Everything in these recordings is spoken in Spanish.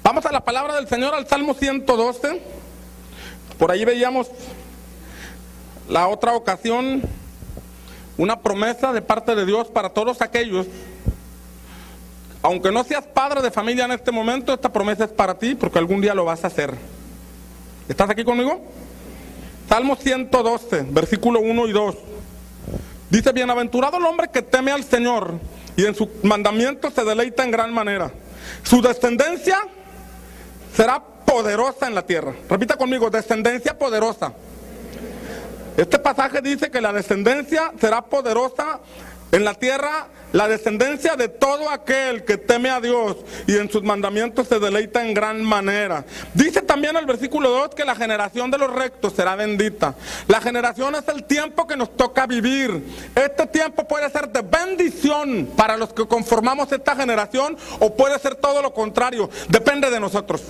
Vamos a la palabra del Señor, al Salmo 112. Por ahí veíamos la otra ocasión, una promesa de parte de Dios para todos aquellos. Aunque no seas padre de familia en este momento, esta promesa es para ti, porque algún día lo vas a hacer. ¿Estás aquí conmigo? Salmo 112, versículo 1 y 2. Dice: bienaventurado el hombre que teme al Señor y en sus mandamientos se deleita en gran manera. Su descendencia será poderosa en la tierra. Repita conmigo: descendencia poderosa. Este pasaje dice que la descendencia será poderosa en la tierra, la descendencia de todo aquel que teme a Dios y en sus mandamientos se deleita en gran manera. Dice también el versículo 2 que la generación de los rectos será bendita. La generación es el tiempo que nos toca vivir. Este tiempo puede ser de bendición para los que conformamos esta generación, o puede ser todo lo contrario, depende de nosotros.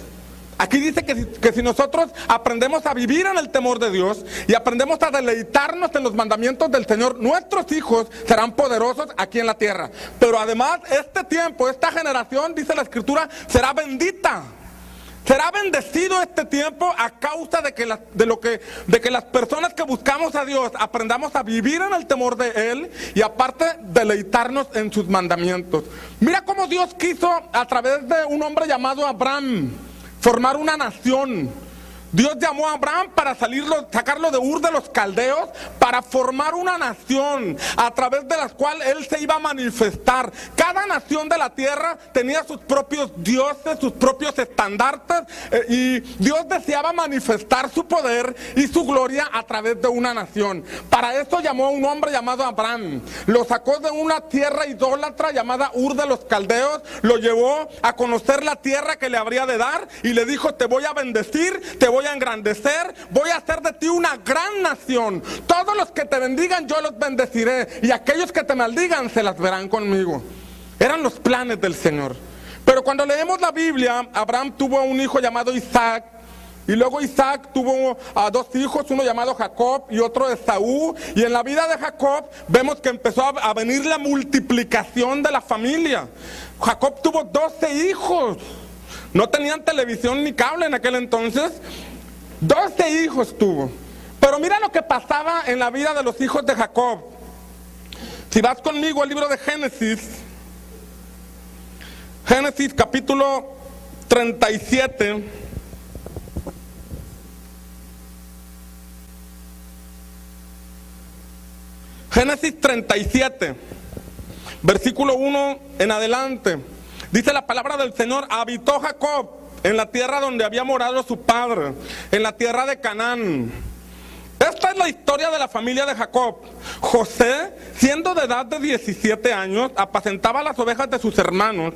Aquí dice que si nosotros aprendemos a vivir en el temor de Dios y aprendemos a deleitarnos en los mandamientos del Señor, nuestros hijos serán poderosos aquí en la tierra. Pero además este tiempo, esta generación, dice la Escritura, será bendita. Será bendecido este tiempo a causa de que las personas que buscamos a Dios aprendamos a vivir en el temor de Él y aparte deleitarnos en sus mandamientos. Mira cómo Dios quiso, a través de un hombre llamado Abraham, formar una nación. Dios llamó a Abraham para sacarlo de Ur de los Caldeos, para formar una nación a través de la cual él se iba a manifestar. Cada nación de la tierra tenía sus propios dioses, sus propios estandartes, y Dios deseaba manifestar su poder y su gloria a través de una nación. Para eso llamó a un hombre llamado Abraham. Lo sacó de una tierra idólatra llamada Ur de los Caldeos, lo llevó a conocer la tierra que le habría de dar y le dijo: te voy a bendecir, te voy a engrandecer, voy a hacer de ti una gran nación. Todos los que te bendigan yo los bendeciré, y aquellos que te maldigan se las verán conmigo. Eran los planes del Señor. Pero cuando leemos la Biblia, Abraham tuvo un hijo llamado Isaac, y luego Isaac tuvo a dos hijos, uno llamado Jacob y otro Esaú. Y en la vida de Jacob vemos que empezó a venir la multiplicación de la familia. Jacob tuvo 12 hijos. No tenían televisión ni cable en aquel entonces. 12 hijos tuvo. Pero mira lo que pasaba en la vida de los hijos de Jacob. Si vas conmigo al libro de Génesis, Génesis capítulo 37. Génesis 37, versículo 1 en adelante. Dice la palabra del Señor: habitó Jacob en la tierra donde había morado su padre, en la tierra de Canaán. Esta es la historia de la familia de Jacob. José, siendo de edad de 17 años, apacentaba las ovejas de sus hermanos.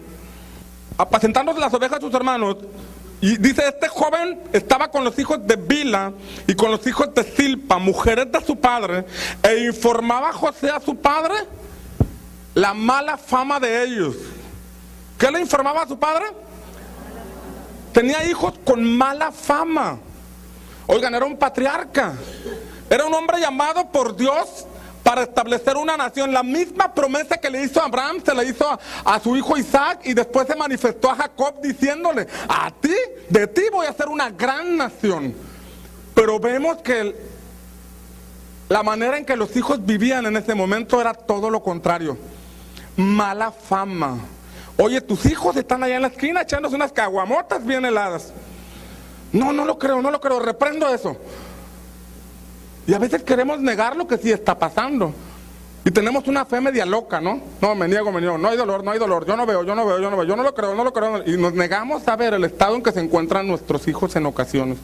Apacentando las ovejas de sus hermanos. Y dice: este joven estaba con los hijos de Bila y con los hijos de Silpa, mujeres de su padre, e informaba a José a su padre la mala fama de ellos. ¿Qué le informaba a su padre? Tenía hijos con mala fama. Oigan, era un patriarca. Era un hombre llamado por Dios para establecer una nación. La misma promesa que le hizo a Abraham se la hizo a su hijo Isaac, y después se manifestó a Jacob diciéndole: a ti, de ti voy a hacer una gran nación. Pero vemos que la manera en que los hijos vivían en ese momento era todo lo contrario. Mala fama. Oye, tus hijos están allá en la esquina echándose unas caguamotas bien heladas. No lo creo, reprendo eso. Y a veces queremos negar lo que sí está pasando. Y tenemos una fe media loca, ¿no? No, me niego, no hay dolor, yo no veo, yo no lo creo. Y nos negamos a ver el estado en que se encuentran nuestros hijos en ocasiones.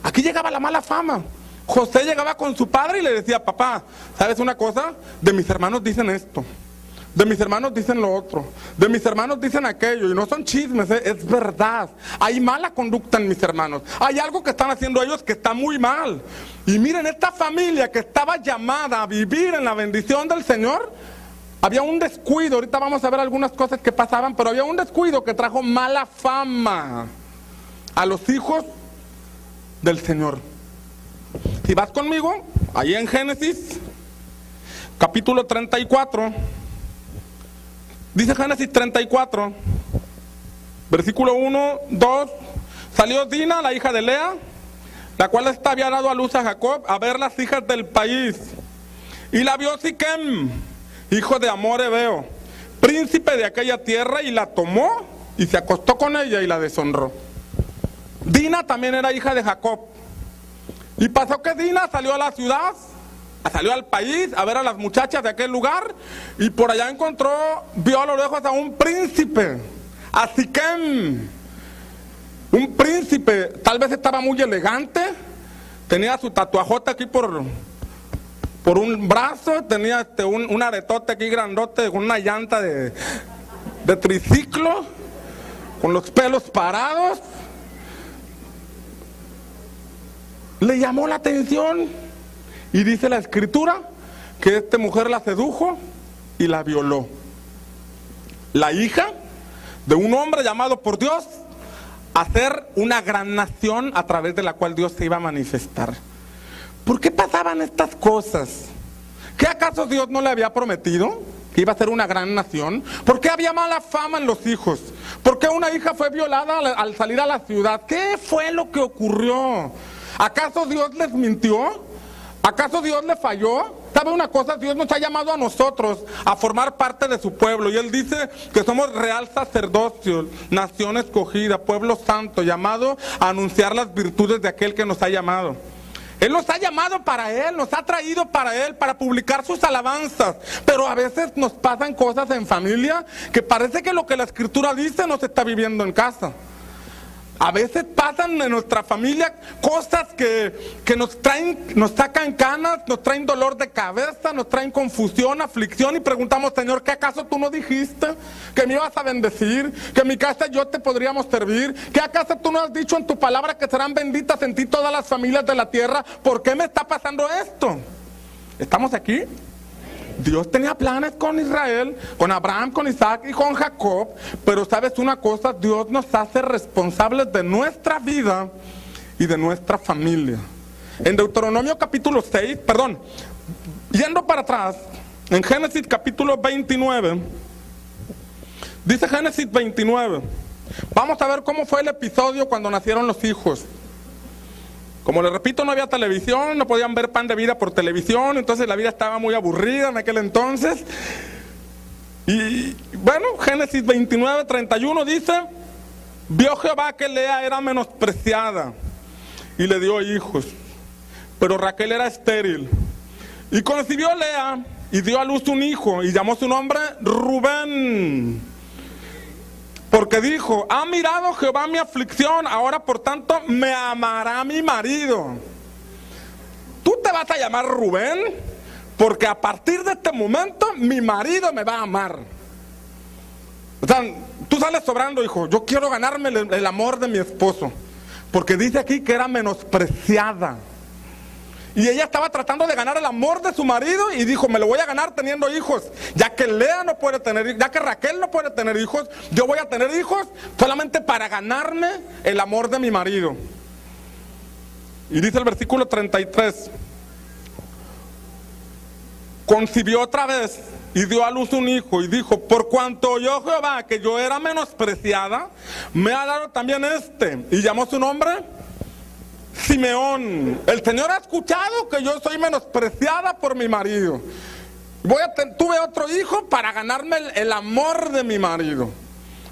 Aquí llegaba la mala fama. José llegaba con su padre y le decía: papá, ¿sabes una cosa? De mis hermanos dicen esto, de mis hermanos dicen lo otro, de mis hermanos dicen aquello, y no son chismes, es verdad. Hay mala conducta en mis hermanos, hay algo que están haciendo ellos que está muy mal. Y miren, esta familia que estaba llamada a vivir en la bendición del Señor, había un descuido. Ahorita vamos a ver algunas cosas que pasaban, pero había un descuido que trajo mala fama a los hijos del Señor. Si vas conmigo, ahí en Génesis capítulo 34, dice Génesis 34, Versículo 1, 2. Salió Dina, la hija de Lea, la cual había dado a luz a Jacob, a ver las hijas del país. Y la vio Siquem, hijo de Amor Hebeo, príncipe de aquella tierra, y la tomó y se acostó con ella y la deshonró. Dina también era hija de Jacob. Y pasó que Dina salió a la ciudad, salió al país a ver a las muchachas de aquel lugar, y por allá vio a lo lejos a un príncipe, a Siquem. Un príncipe, tal vez estaba muy elegante, tenía su tatuajota aquí por un brazo, tenía un aretote aquí grandote con una llanta de triciclo, con los pelos parados. Le llamó la atención y dice la escritura que esta mujer la sedujo y la violó. La hija de un hombre llamado por Dios a ser una gran nación a través de la cual Dios se iba a manifestar. ¿Por qué pasaban estas cosas? ¿Qué acaso Dios no le había prometido que iba a ser una gran nación? ¿Por qué había mala fama en los hijos? ¿Por qué una hija fue violada al salir a la ciudad? ¿Qué fue lo que ocurrió? ¿Acaso Dios les mintió? ¿Acaso Dios le falló? ¿Sabe una cosa? Dios nos ha llamado a nosotros a formar parte de su pueblo, y Él dice que somos real sacerdocio, nación escogida, pueblo santo, llamado a anunciar las virtudes de aquel que nos ha llamado. Él nos ha llamado para Él, nos ha traído para Él, para publicar sus alabanzas. Pero a veces nos pasan cosas en familia que parece que lo que la Escritura dice no se está viviendo en casa. A veces pasan en nuestra familia cosas que nos sacan canas, nos traen dolor de cabeza, nos traen confusión, aflicción, y preguntamos: Señor, ¿qué acaso tú no dijiste que me ibas a bendecir? Que en mi casa yo te podríamos servir. ¿Qué acaso tú no has dicho en tu palabra que serán benditas en ti todas las familias de la tierra? ¿Por qué me está pasando esto? ¿Estamos aquí? Dios tenía planes con Israel, con Abraham, con Isaac y con Jacob, pero ¿sabes una cosa? Dios nos hace responsables de nuestra vida y de nuestra familia. En Deuteronomio capítulo 6, yendo para atrás, en Génesis capítulo 29, dice Génesis 29, vamos a ver cómo fue el episodio cuando nacieron los hijos. Como les repito, no había televisión, no podían ver Pan de Vida por televisión, entonces la vida estaba muy aburrida en aquel entonces. Y bueno, Génesis 29, 31 dice: vio Jehová que Lea era menospreciada y le dio hijos, pero Raquel era estéril. Y concibió Lea y dio a luz un hijo y llamó su nombre Rubén. Porque dijo: ha mirado Jehová mi aflicción, ahora por tanto me amará mi marido. Tú te vas a llamar Rubén, porque a partir de este momento mi marido me va a amar. O sea, tú sales sobrando, hijo. Yo quiero ganarme el amor de mi esposo, porque dice aquí que era menospreciada. Y ella estaba tratando de ganar el amor de su marido y dijo: me lo voy a ganar teniendo hijos. Ya que Lea no puede tener, ya que Raquel no puede tener hijos, yo voy a tener hijos solamente para ganarme el amor de mi marido. Y dice el versículo 33: concibió otra vez y dio a luz un hijo y dijo: por cuanto oyó Jehová que yo era menospreciada, me ha dado también este. Y llamó su nombre Simeón. El Señor ha escuchado que yo soy menospreciada por mi marido. Tuve otro hijo para ganarme el amor de mi marido.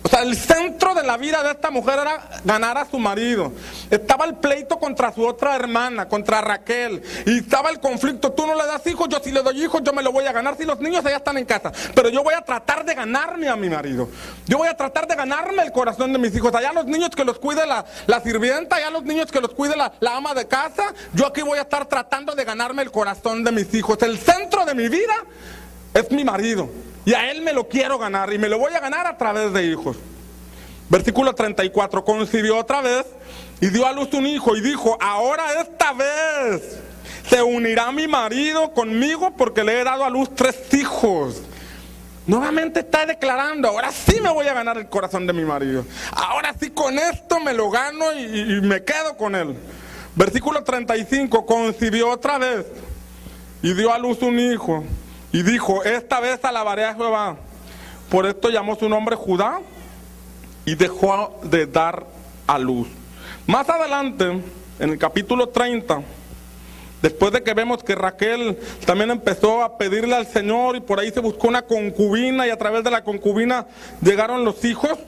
O sea, el centro de la vida de esta mujer era ganar a su marido. Estaba el pleito contra su otra hermana, contra Raquel. Y estaba el conflicto: tú no le das hijos, yo sí le doy hijos, yo me lo voy a ganar. Si los niños allá están en casa, pero yo voy a tratar de ganarme a mi marido. Yo voy a tratar de ganarme el corazón de mis hijos. Allá los niños que los cuide la sirvienta, allá los niños que los cuide la ama de casa. Yo aquí voy a estar tratando de ganarme el corazón de mis hijos. El centro de mi vida es mi marido. Y a él me lo quiero ganar, y me lo voy a ganar a través de hijos. Versículo 34, concibió otra vez y dio a luz un hijo y dijo: ahora esta vez se unirá mi marido conmigo, porque le he dado a luz 3 hijos. Nuevamente está declarando: ahora sí me voy a ganar el corazón de mi marido. Ahora sí, con esto me lo gano y me quedo con él. Versículo 35, concibió otra vez y dio a luz un hijo y dijo: esta vez alabaré a Jehová. Por esto llamó su nombre Judá, y dejó de dar a luz. Más adelante, en el capítulo 30, después de que vemos que Raquel también empezó a pedirle al Señor y por ahí se buscó una concubina y a través de la concubina llegaron los hijos,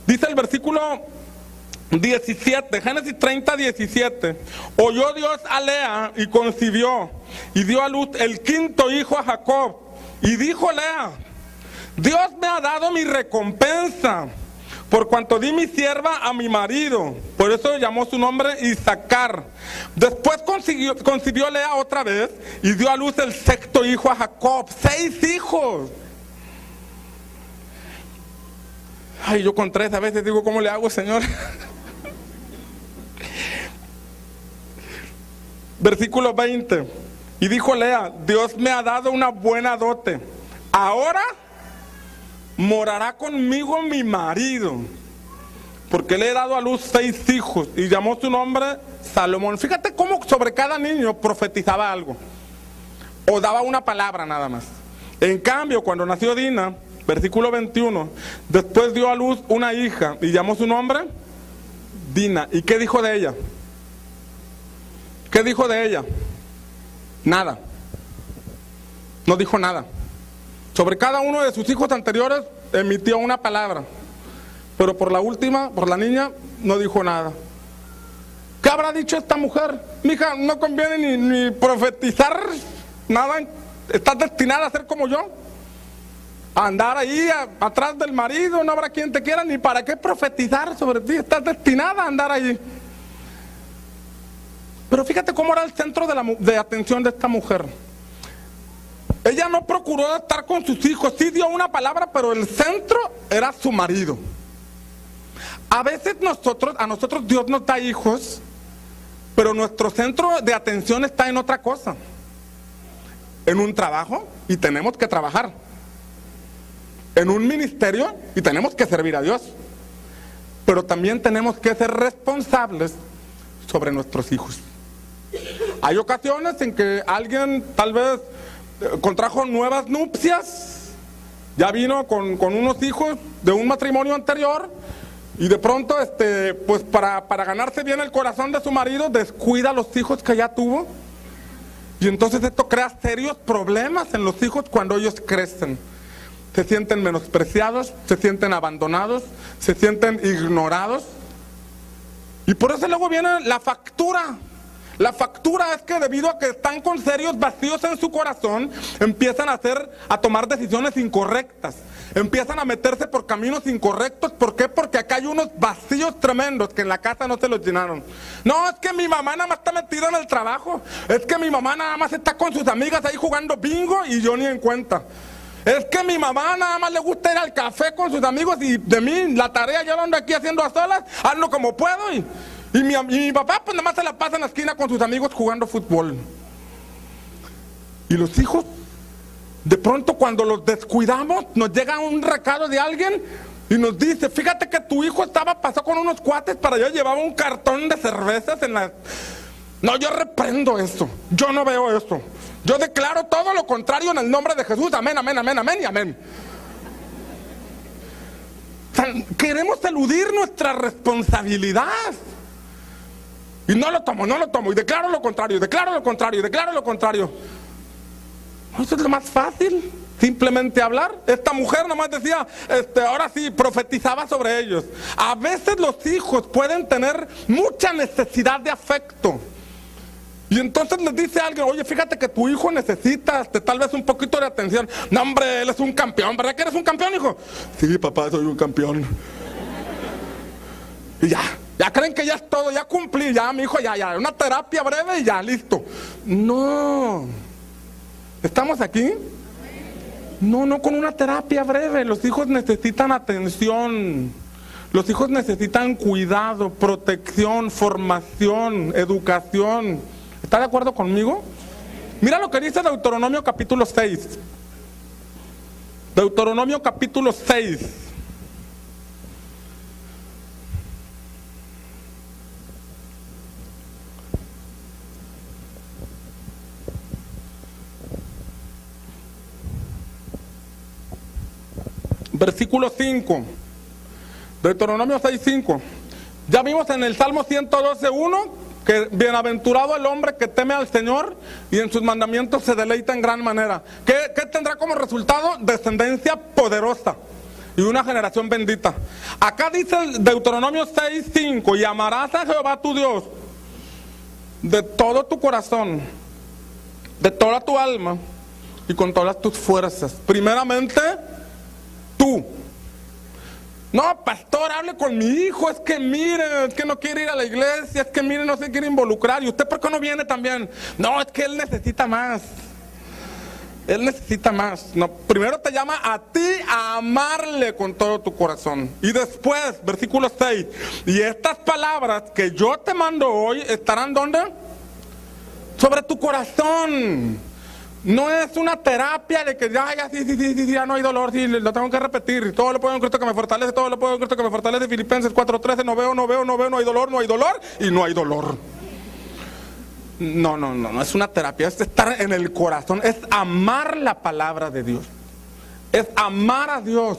dice el versículo 17, Génesis 30, 17. Oyó Dios a Lea y concibió y dio a luz el quinto hijo a Jacob. Y dijo Lea: Dios me ha dado mi recompensa, por cuanto di mi sierva a mi marido. Por eso llamó su nombre Isaacar. Después concibió Lea otra vez y dio a luz el sexto hijo a Jacob. 6 hijos. Ay, yo con 3 a veces digo, ¿cómo le hago, Señor? Versículo 20. Y dijo Lea: Dios me ha dado una buena dote. Ahora morará conmigo mi marido, porque le he dado a luz 6 hijos. Y llamó su nombre Salomón. Fíjate cómo sobre cada niño profetizaba algo, o daba una palabra nada más. En cambio, cuando nació Dina, versículo 21, después dio a luz una hija y llamó su nombre Dina. ¿Y qué dijo de ella? ¿Qué dijo de ella? Nada. No dijo nada. Sobre cada uno de sus hijos anteriores emitió una palabra, pero por la última, por la niña, no dijo nada. ¿Qué habrá dicho esta mujer? Mija, no conviene ni profetizar nada. Estás destinada a ser como yo, a andar ahí atrás del marido. No habrá quien te quiera, ni para qué profetizar sobre ti. Estás destinada a andar allí. Pero fíjate cómo era el centro de atención de esta mujer. Ella no procuró estar con sus hijos, sí dio una palabra, pero el centro era su marido. A veces a nosotros Dios nos da hijos, pero nuestro centro de atención está en otra cosa. En un trabajo, y tenemos que trabajar. En un ministerio, y tenemos que servir a Dios. Pero también tenemos que ser responsables sobre nuestros hijos. Hay ocasiones en que alguien tal vez contrajo nuevas nupcias, ya vino con unos hijos de un matrimonio anterior, y de pronto pues para ganarse bien el corazón de su marido, descuida a los hijos que ya tuvo, y entonces esto crea serios problemas en los hijos cuando ellos crecen. Se sienten menospreciados, se sienten abandonados, se sienten ignorados, y por eso luego viene la factura. La factura es que debido a que están con serios vacíos en su corazón, empiezan a tomar decisiones incorrectas, empiezan a meterse por caminos incorrectos. ¿Por qué? Porque acá hay unos vacíos tremendos que en la casa no se los llenaron. No, es que mi mamá nada más está metida en el trabajo, es que mi mamá nada más está con sus amigas ahí jugando bingo y yo ni en cuenta. Es que mi mamá nada más le gusta ir al café con sus amigos y de mí la tarea yo ando aquí haciendo a solas, hazlo como puedo. Y mi papá pues nada más se la pasa en la esquina con sus amigos jugando fútbol. Y los hijos, de pronto cuando los descuidamos, nos llega un recado de alguien y nos dice: fíjate que tu hijo pasó con unos cuates para allá, llevaba un cartón de cervezas en la... No, yo reprendo eso, yo no veo eso. Yo declaro todo lo contrario en el nombre de Jesús. Amén, amén, amén, amén y amén. O sea, queremos eludir nuestra responsabilidad. Y no lo tomo, y declaro lo contrario, declaro lo contrario, declaro lo contrario. Eso es lo más fácil, simplemente hablar. Esta mujer nomás decía, ahora sí, profetizaba sobre ellos. A veces los hijos pueden tener mucha necesidad de afecto. Y entonces les dice a alguien: oye, fíjate que tu hijo necesita tal vez un poquito de atención. No, hombre, él es un campeón, ¿verdad que eres un campeón, hijo? Sí, papá, soy un campeón. Y ya creen que ya es todo, ya cumplí, ya mi hijo, ya, una terapia breve y ya, listo. No. ¿Estamos aquí? No con una terapia breve. Los hijos necesitan atención. Los hijos necesitan cuidado, protección, formación, educación. ¿Está de acuerdo conmigo? Mira lo que dice Deuteronomio capítulo 6. Deuteronomio capítulo 6. Versículo 5. Deuteronomio 6:5. Ya vimos en el Salmo 112:1 que bienaventurado el hombre que teme al Señor y en sus mandamientos se deleita en gran manera. ¿Qué tendrá como resultado? Descendencia poderosa y una generación bendita. Acá dice el Deuteronomio 6:5, y amarás a Jehová tu Dios de todo tu corazón, de toda tu alma y con todas tus fuerzas. Primeramente, tú. No, pastor, hable con mi hijo, es que mire, es que no quiere ir a la iglesia, es que mire, no se quiere involucrar. ¿Y usted por qué no viene también? No, es que él necesita más. Él necesita más. No, primero te llama a ti a amarle con todo tu corazón. Y después, versículo 6, y estas palabras que yo te mando hoy estarán ¿dónde? Sobre tu corazón. No es una terapia de que ya sí, ya no hay dolor, sí, lo tengo que repetir. Todo lo puedo en Cristo que me fortalece, todo lo puedo en Cristo que me fortalece. Filipenses 4:13, no veo, no hay dolor y no hay dolor. No, es una terapia, es estar en el corazón, es amar la palabra de Dios, es amar a Dios,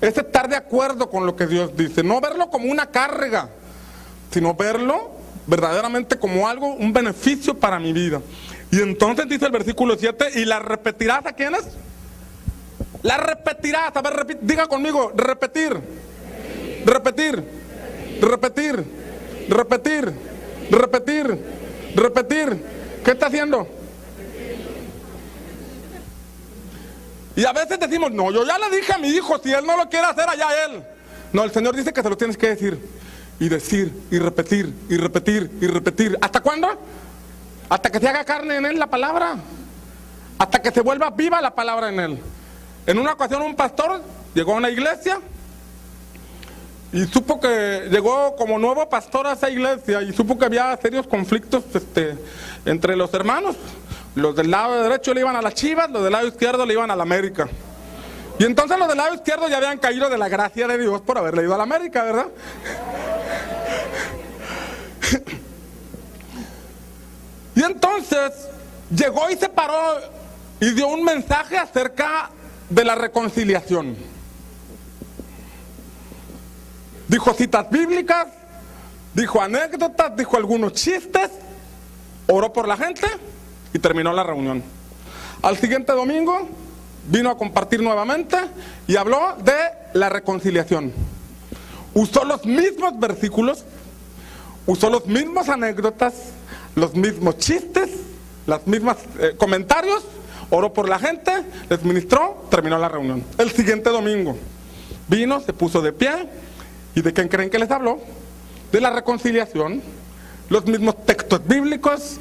es estar de acuerdo con lo que Dios dice, no verlo como una carga, sino verlo verdaderamente como algo, un beneficio para mi vida. Y entonces dice el versículo 7, ¿y la repetirás a quiénes? La repetirás, a ver, diga conmigo, repetir. ¿Qué está haciendo? Y a veces decimos, no, yo ya le dije a mi hijo, si él no lo quiere hacer, allá él. No, el Señor dice que se lo tienes que decir. Y decir, y repetir. ¿Hasta cuándo? Hasta que se haga carne en él la palabra. Hasta que se vuelva viva la palabra en él. En una ocasión un pastor llegó a una iglesia y supo que llegó como nuevo pastor a esa iglesia y supo que había serios conflictos entre los hermanos. Los del lado derecho le iban a las Chivas, los del lado izquierdo le iban a la América. Y entonces los del lado izquierdo ya habían caído de la gracia de Dios por haberle ido a la América, ¿verdad? Y entonces llegó y se paró y dio un mensaje acerca de la reconciliación. Dijo citas bíblicas, dijo anécdotas, dijo algunos chistes, oró por la gente y terminó la reunión. Al siguiente domingo vino a compartir nuevamente y habló de la reconciliación. Usó los mismos versículos, usó los mismos anécdotas, los mismos chistes, las mismas comentarios, oró por la gente, les ministró, terminó la reunión. El siguiente domingo vino, se puso de pie, ¿y de quién creen que les habló? De la reconciliación, los mismos textos bíblicos,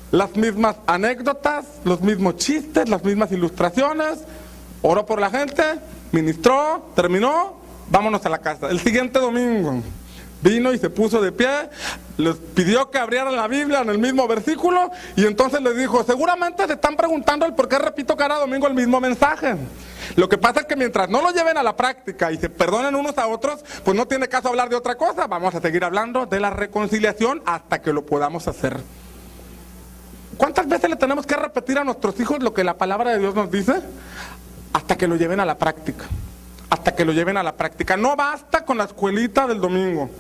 las mismas anécdotas, los mismos chistes, las mismas ilustraciones, oró por la gente, ministró, terminó, vámonos a la casa. El siguiente domingo vino y se puso de pie, les pidió que abrieran la Biblia en el mismo versículo y entonces les dijo, seguramente se están preguntando el por qué repito cada domingo el mismo mensaje. Lo que pasa es que mientras no lo lleven a la práctica y se perdonen unos a otros, pues no tiene caso hablar de otra cosa. Vamos a seguir hablando de la reconciliación hasta que lo podamos hacer. ¿Cuántas veces le tenemos que repetir a nuestros hijos lo que la palabra de Dios nos dice? Hasta que lo lleven a la práctica. Hasta que lo lleven a la práctica. No basta con la escuelita del domingo.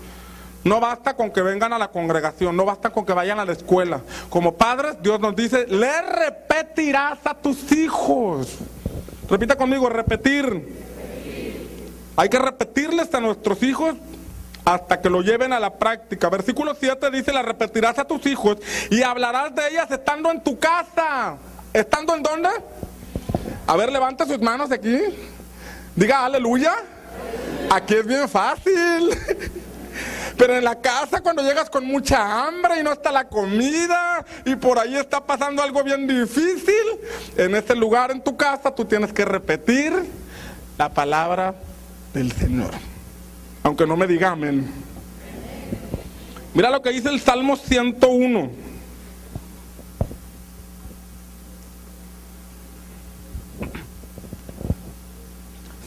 No basta con que vengan a la congregación. No basta con que vayan a la escuela. Como padres, Dios nos dice, le repetirás a tus hijos. Repita conmigo, repetir. Hay que repetirles a nuestros hijos hasta que lo lleven a la práctica. Versículo 7 dice, la repetirás a tus hijos y hablarás de ellas estando en tu casa. ¿Estando en dónde? A ver, levante sus manos aquí. Diga aleluya. Aquí es bien fácil. Pero en la casa, cuando llegas con mucha hambre y no está la comida y por ahí está pasando algo bien difícil, en ese lugar, en tu casa, tú tienes que repetir la palabra del Señor. Aunque no me diga amén. Mira lo que dice el Salmo 101.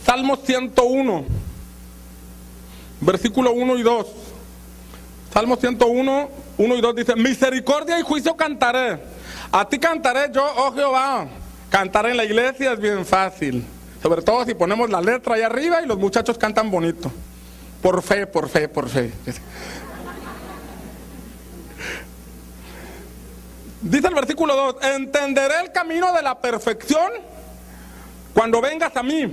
Salmo 101, versículo 1 y 2. Salmo 101, 1 y 2 dice, misericordia y juicio cantaré. A ti cantaré yo, oh Jehová. Cantar en la iglesia es bien fácil. Sobre todo si ponemos la letra ahí arriba y los muchachos cantan bonito. Por fe, por fe, por fe. Dice el versículo 2, entenderé el camino de la perfección cuando vengas a mí.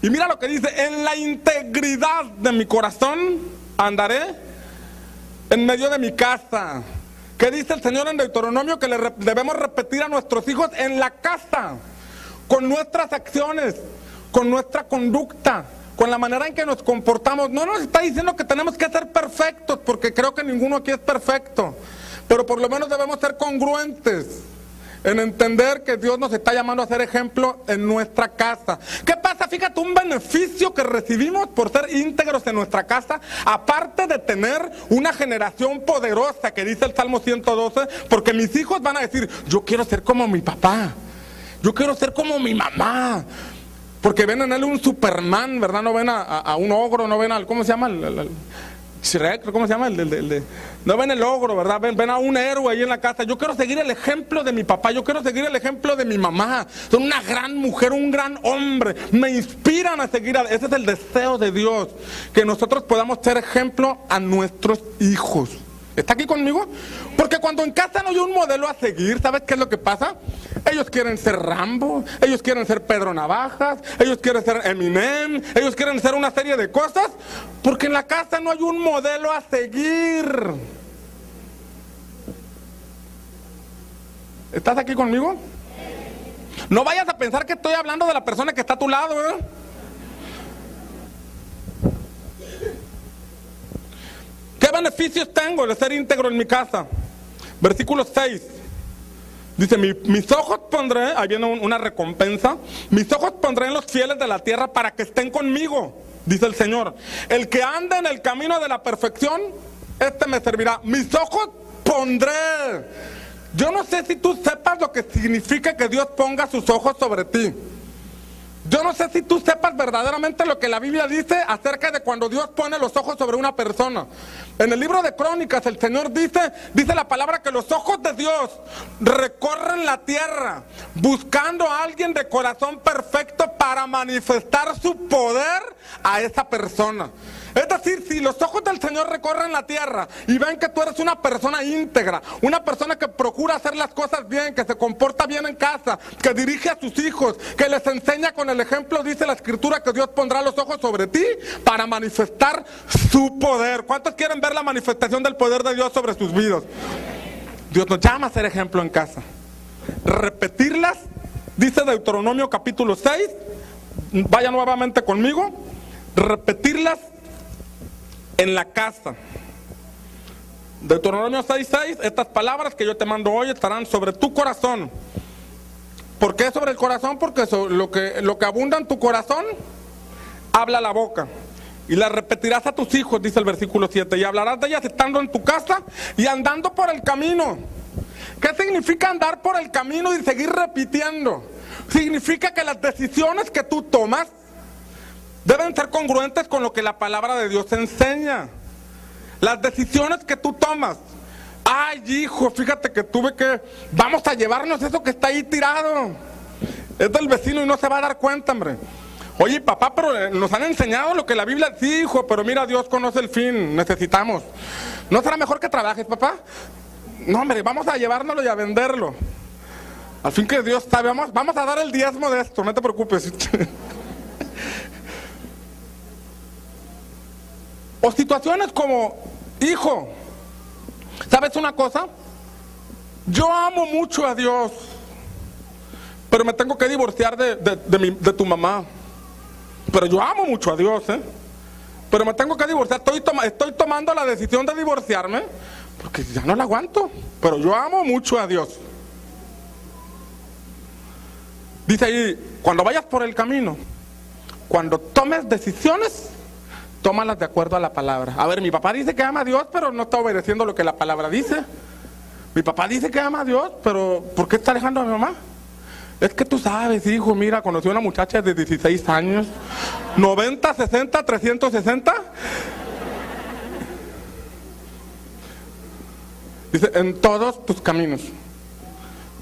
Y mira lo que dice, en la integridad de mi corazón andaré en medio de mi casa. ¿Qué dice el Señor en Deuteronomio? Que debemos repetir a nuestros hijos en la casa, con nuestras acciones, con nuestra conducta, con la manera en que nos comportamos. No nos está diciendo que tenemos que ser perfectos, porque creo que ninguno aquí es perfecto, pero por lo menos debemos ser congruentes en entender que Dios nos está llamando a ser ejemplo en nuestra casa. ¿Qué pasa? Fíjate, un beneficio que recibimos por ser íntegros en nuestra casa, aparte de tener una generación poderosa, que dice el Salmo 112, porque mis hijos van a decir, yo quiero ser como mi papá, yo quiero ser como mi mamá, porque ven en él un Superman, ¿verdad? No ven a un ogro, no ven al, ¿cómo se llama? Shrek, ¿cómo se llama? No ven el ogro, ¿verdad? Ven a un héroe ahí en la casa. Yo quiero seguir el ejemplo de mi papá, yo quiero seguir el ejemplo de mi mamá. Son una gran mujer, un gran hombre. Me inspiran a seguir. Ese es el deseo de Dios, que nosotros podamos ser ejemplo a nuestros hijos. ¿Está aquí conmigo? Porque cuando en casa no hay un modelo a seguir, ¿sabes qué es lo que pasa? Ellos quieren ser Rambo, ellos quieren ser Pedro Navajas, ellos quieren ser Eminem, ellos quieren ser una serie de cosas, porque en la casa no hay un modelo a seguir. ¿Estás aquí conmigo? No vayas a pensar que estoy hablando de la persona que está a tu lado, ¿eh? ¿Qué beneficios tengo de ser íntegro en mi casa? Versículo 6. Dice, mis ojos pondré, ahí viene una recompensa, mis ojos pondré en los fieles de la tierra para que estén conmigo, dice el Señor. El que anda en el camino de la perfección, este me servirá. Mis ojos pondré. Yo no sé si tú sepas lo que significa que Dios ponga sus ojos sobre ti. Yo no sé si tú sepas verdaderamente lo que la Biblia dice acerca de cuando Dios pone los ojos sobre una persona. En el libro de Crónicas el Señor dice la palabra que los ojos de Dios recorren la tierra buscando a alguien de corazón perfecto para manifestar su poder a esa persona. Es decir, si los ojos del Señor recorren la tierra y ven que tú eres una persona íntegra, una persona que procura hacer las cosas bien, que se comporta bien en casa, que dirige a sus hijos, que les enseña con el ejemplo, dice la Escritura que Dios pondrá los ojos sobre ti para manifestar su poder. ¿Cuántos quieren ver la manifestación del poder de Dios sobre sus vidas? Dios nos llama a ser ejemplo en casa. Repetirlas, dice Deuteronomio capítulo 6, vaya nuevamente conmigo, repetirlas en la casa. Deuteronomio 6:6, estas palabras que yo te mando hoy estarán sobre tu corazón. ¿Por qué sobre el corazón? Porque lo que abunda en tu corazón, habla la boca. Y las repetirás a tus hijos, dice el versículo 7, y hablarás de ellas estando en tu casa y andando por el camino. ¿Qué significa andar por el camino y seguir repitiendo? Significa que las decisiones que tú tomas deben ser congruentes con lo que la palabra de Dios enseña. Las decisiones que tú tomas. Ay, hijo, fíjate que vamos a llevarnos eso que está ahí tirado. Es del vecino y no se va a dar cuenta, hombre. Oye, papá, pero nos han enseñado lo que la Biblia... Sí, hijo, pero mira, Dios conoce el fin, necesitamos. ¿No será mejor que trabajes, papá? No, hombre, vamos a llevárnoslo y a venderlo. Al fin que Dios sabe, vamos a dar el diezmo de esto, no te preocupes. O situaciones como, hijo, ¿sabes una cosa? Yo amo mucho a Dios, pero me tengo que divorciar de tu mamá. Pero yo amo mucho a Dios, pero me tengo que divorciar. Estoy tomando la decisión de divorciarme porque ya no la aguanto, pero yo amo mucho a Dios. Dice ahí, cuando vayas por el camino, cuando tomes decisiones, tómalas de acuerdo a la palabra. A ver, mi papá dice que ama a Dios, pero no está obedeciendo lo que la palabra dice. Mi papá dice que ama a Dios, pero ¿por qué está alejando a mi mamá? Es que tú sabes, hijo, mira, conocí a una muchacha de 16 años, 90, 60, 360. Dice, en todos tus caminos.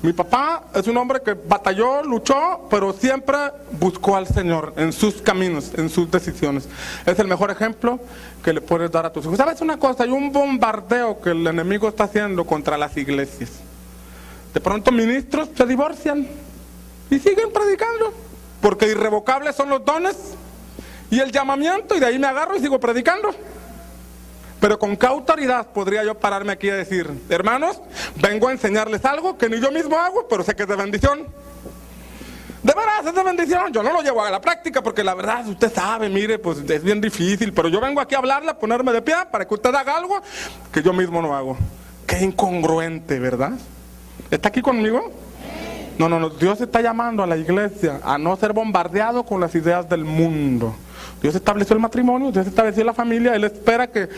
Mi papá es un hombre que batalló, luchó, pero siempre buscó al Señor en sus caminos, en sus decisiones. Es el mejor ejemplo que le puedes dar a tus hijos. ¿Sabes una cosa? Hay un bombardeo que el enemigo está haciendo contra las iglesias. De pronto ministros se divorcian y siguen predicando, porque irrevocables son los dones y el llamamiento, y de ahí me agarro y sigo predicando. Pero con qué autoridad podría yo pararme aquí a decir: hermanos, vengo a enseñarles algo que ni yo mismo hago, pero sé que es de bendición. De veras, es de bendición. Yo no lo llevo a la práctica porque la verdad, usted sabe, mire, pues es bien difícil, pero yo vengo aquí a hablarle, a ponerme de pie para que usted haga algo que yo mismo no hago. Qué incongruente, ¿verdad? ¿Está aquí conmigo? No, Dios está llamando a la iglesia a no ser bombardeado con las ideas del mundo. Dios estableció el matrimonio, Dios estableció la familia. Él espera que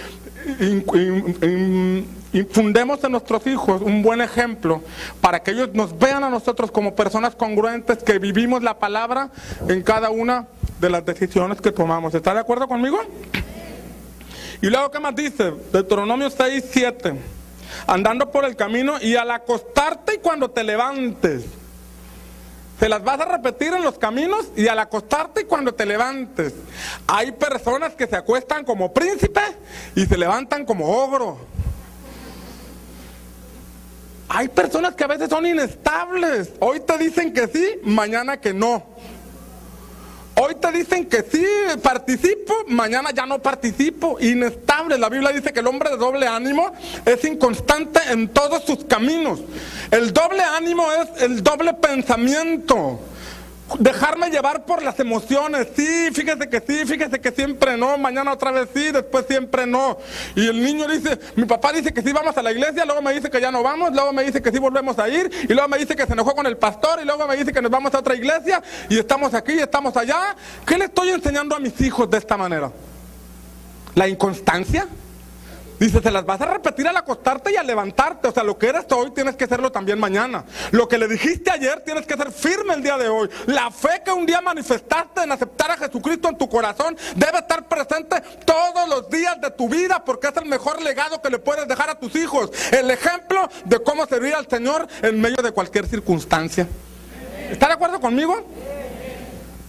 infundemos en nuestros hijos un buen ejemplo para que ellos nos vean a nosotros como personas congruentes que vivimos la palabra en cada una de las decisiones que tomamos. ¿Está de acuerdo conmigo? Y luego, ¿qué más dice? Deuteronomio 6:7. Andando por el camino y al acostarte y cuando te levantes. Se las vas a repetir en los caminos y al acostarte y cuando te levantes. Hay personas que se acuestan como príncipe y se levantan como ogro. Hay personas que a veces son inestables. Hoy te dicen que sí, mañana que no. Hoy te dicen que sí, participo, mañana ya no participo. Inestable. La Biblia dice que el hombre de doble ánimo es inconstante en todos sus caminos. El doble ánimo es el doble pensamiento. Dejarme llevar por las emociones. Sí, fíjese que siempre no. Mañana otra vez sí, después siempre no. Y el niño dice, mi papá dice que sí vamos a la iglesia, luego me dice que ya no vamos, luego me dice que sí volvemos a ir, y luego me dice que se enojó con el pastor, y luego me dice que nos vamos a otra iglesia, y estamos aquí, y estamos allá. ¿Qué le estoy enseñando a mis hijos de esta manera? ¿La inconstancia? Dice, se las vas a repetir al acostarte y al levantarte. O sea, lo que eres hoy tienes que hacerlo también mañana. Lo que le dijiste ayer tienes que ser firme el día de hoy. La fe que un día manifestaste en aceptar a Jesucristo en tu corazón debe estar presente todos los días de tu vida, porque es el mejor legado que le puedes dejar a tus hijos. El ejemplo de cómo servir al Señor en medio de cualquier circunstancia. ¿Está de acuerdo conmigo?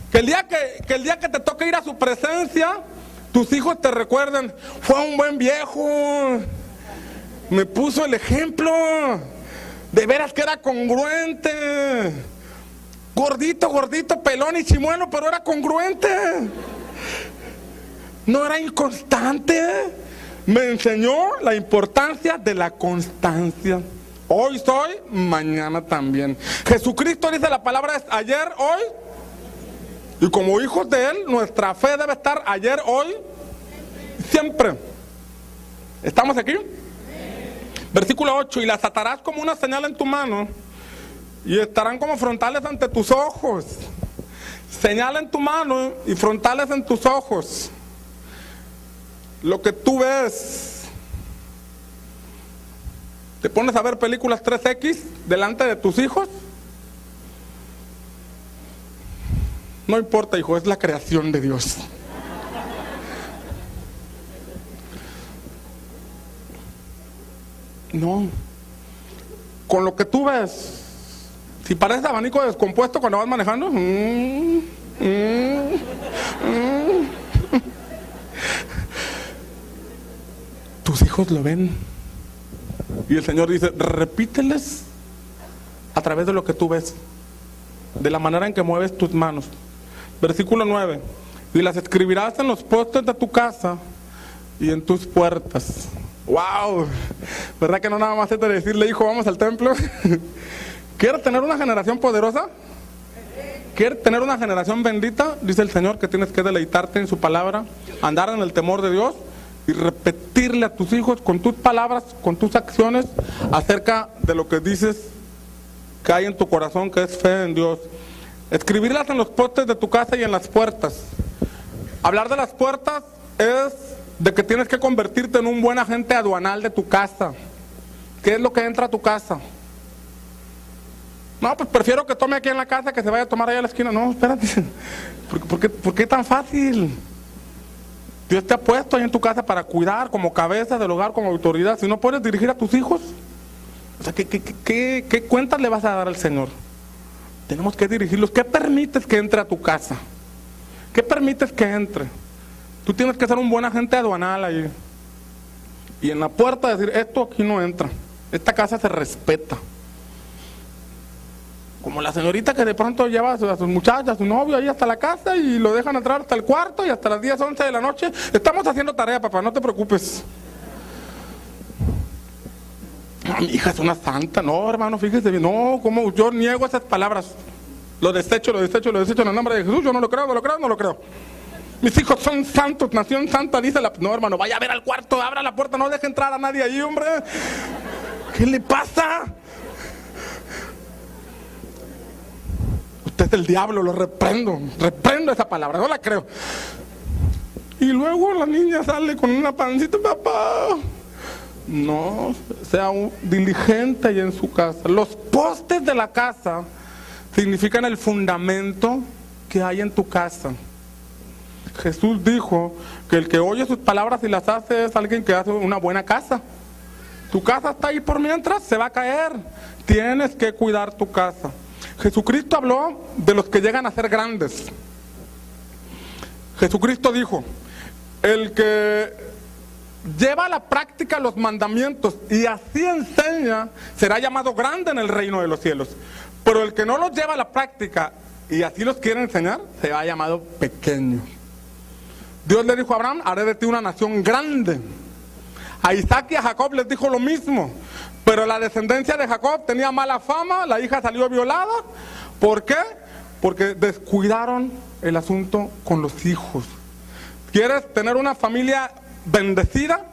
Que el día que te toque ir a su presencia, tus hijos te recuerden, fue un buen viejo, me puso el ejemplo, de veras que era congruente, gordito, pelón y chimuelo, pero era congruente, no era inconstante, me enseñó la importancia de la constancia. Hoy soy, mañana también. Jesucristo dice, la palabra es ayer, hoy. Y como hijos de Él, nuestra fe debe estar ayer, hoy, siempre. ¿Estamos aquí? Versículo 8, y las atarás como una señal en tu mano, y estarán como frontales ante tus ojos. Señal en tu mano y frontales en tus ojos. Lo que tú ves. ¿Te pones a ver películas 3X delante de tus hijos? No importa, hijo, es la creación de Dios. No. Con lo que tú ves, si parece abanico descompuesto cuando vas manejando, tus hijos lo ven. Y el Señor dice, repíteles a través de lo que tú ves, de la manera en que mueves tus manos. Versículo 9, y las escribirás en los postes de tu casa y en tus puertas. ¡Wow! ¿Verdad que no nada más es de decirle, hijo, vamos al templo? ¿Quieres tener una generación poderosa? ¿Quieres tener una generación bendita? Dice el Señor que tienes que deleitarte en su palabra, andar en el temor de Dios y repetirle a tus hijos con tus palabras, con tus acciones, acerca de lo que dices que hay en tu corazón, que es fe en Dios. Escribirlas en los postes de tu casa y en las puertas. Hablar de las puertas es de que tienes que convertirte en un buen agente aduanal de tu casa. ¿Qué es lo que entra a tu casa? No, pues prefiero que tome aquí en la casa que se vaya a tomar allá a la esquina. No, espérate. ¿Por qué tan fácil? Dios te ha puesto ahí en tu casa para cuidar como cabeza del hogar, como autoridad. Si no puedes dirigir a tus hijos, O sea, ¿qué cuentas le vas a dar al Señor? Tenemos que dirigirlos. ¿Qué permites que entre a tu casa? ¿Qué permites que entre? Tú tienes que ser un buen agente aduanal ahí. Y en la puerta decir, esto aquí no entra. Esta casa se respeta. Como la señorita que de pronto lleva a sus muchachas, a su novio ahí hasta la casa y lo dejan entrar hasta el cuarto y hasta las 10, 11 de la noche. Estamos haciendo tarea, papá, no te preocupes. Mi hija es una santa. No, hermano, fíjese bien. No, como yo niego esas palabras. Lo desecho en el nombre de Jesús. Yo no lo creo. Mis hijos son santos, nación santa, dice la... No, hermano, vaya a ver al cuarto, abra la puerta, no deje entrar a nadie ahí, hombre. ¿Qué le pasa? Usted es el diablo, lo reprendo esa palabra, no la creo. Y luego la niña sale con una pancita, papá. No, sea un diligente ahí en su casa. Los postes de la casa significan el fundamento que hay en tu casa. Jesús dijo que el que oye sus palabras y las hace es alguien que hace una buena casa. Tu casa está ahí por mientras, se va a caer. Tienes que cuidar tu casa. Jesucristo habló de los que llegan a ser grandes. Jesucristo dijo, el que lleva a la práctica los mandamientos y así enseña, será llamado grande en el reino de los cielos. Pero el que no los lleva a la práctica y así los quiere enseñar, será llamado pequeño. Dios le dijo a Abraham, haré de ti una nación grande. A Isaac y a Jacob les dijo lo mismo. Pero la descendencia de Jacob tenía mala fama, la hija salió violada. ¿Por qué? Porque descuidaron el asunto con los hijos. ¿Quieres tener una familia bendecida?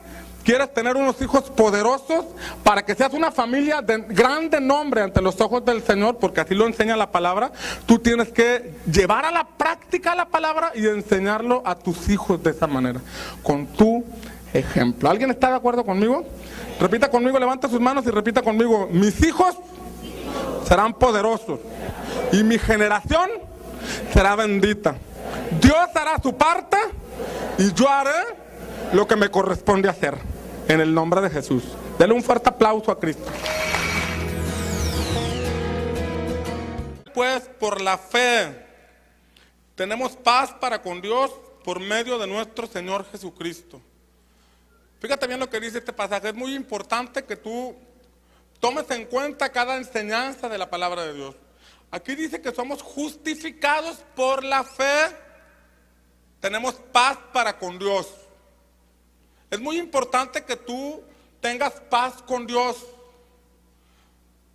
¿Quieres tener unos hijos poderosos? Para que seas una familia de grande nombre ante los ojos del Señor, porque así lo enseña la palabra, tú tienes que llevar a la práctica la palabra y enseñarlo a tus hijos de esa manera, con tu ejemplo. ¿Alguien está de acuerdo conmigo? Repita conmigo, levanta sus manos y repita conmigo, mis hijos serán poderosos y mi generación será bendita. Dios hará su parte y yo haré lo que me corresponde hacer, en el nombre de Jesús. Dele un fuerte aplauso a Cristo. Pues por la fe tenemos paz para con Dios por medio de nuestro Señor Jesucristo. Fíjate bien lo que dice este pasaje. Es muy importante que tú tomes en cuenta cada enseñanza de la palabra de Dios. Aquí dice que somos justificados por la fe. Tenemos paz para con Dios. Es muy importante que tú tengas paz con Dios.